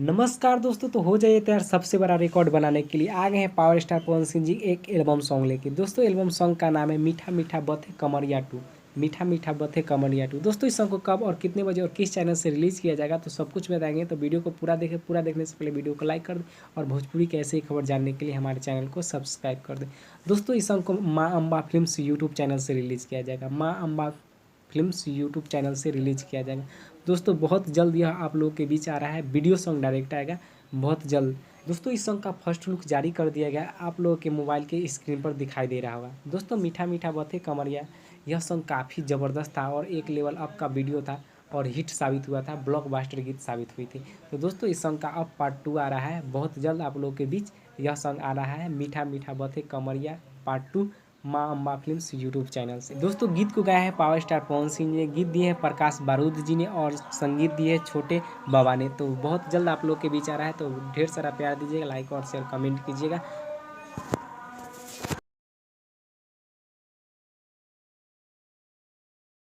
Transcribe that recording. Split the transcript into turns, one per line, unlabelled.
नमस्कार दोस्तों, तो हो जाइए तैयार सबसे बड़ा रिकॉर्ड बनाने के लिए। आ गए हैं पावर स्टार पवन सिंह जी एक एल्बम सॉन्ग लेके। दोस्तों एल्बम सॉन्ग का नाम है मीठा मीठा बथे कमरिया टू। मीठा मीठा बथे कमरिया टू। दोस्तों इस सॉन्ग को कब और कितने बजे और किस चैनल से रिलीज़ किया जाएगा तो सब कुछ बताएंगे। तो वीडियो को पूरा देखें। पूरा देखने से पहले वीडियो को लाइक कर दें और भोजपुरी की ऐसी ही खबर जानने के लिए हमारे चैनल को सब्सक्राइब कर दें। दोस्तों इस सॉन्ग को माँ अम्बा फिल्म्स यूट्यूब चैनल से रिलीज़ किया जाएगा। माँ अम्बा फिल्म्स यूट्यूब चैनल से रिलीज़ किया जाएगा। दोस्तों बहुत जल्द यह आप लोगों के बीच आ रहा है। वीडियो सॉन्ग डायरेक्ट आएगा बहुत जल्द। दोस्तों इस सॉन्ग का फर्स्ट लुक जारी कर दिया गया, आप लोगों के मोबाइल के स्क्रीन पर दिखाई दे रहा होगा। दोस्तों मीठा मीठा बथे कमरिया, यह सॉन्ग काफ़ी ज़बरदस्त था और एक लेवल अप का वीडियो था और हिट साबित हुआ था, ब्लॉकबस्टर गीत साबित हुई थी। तो दोस्तों इस सॉन्ग का अब पार्ट 2 आ रहा है बहुत जल्द आप लोगों के बीच। यह सॉन्ग आ रहा है मीठा मीठा बथे कमरिया पार्ट 2 माँ अम्बा फिल्म्स यूट्यूब चैनल से। दोस्तों गीत को गाया है पावर स्टार पवन सिंह ने, गीत दिए हैं प्रकाश बारूद जी ने और संगीत दिए है छोटे बाबा ने। तो बहुत जल्द आप लोग के बीच आ रहा है, तो ढेर सारा प्यार दीजिएगा, लाइक और शेयर कमेंट कीजिएगा।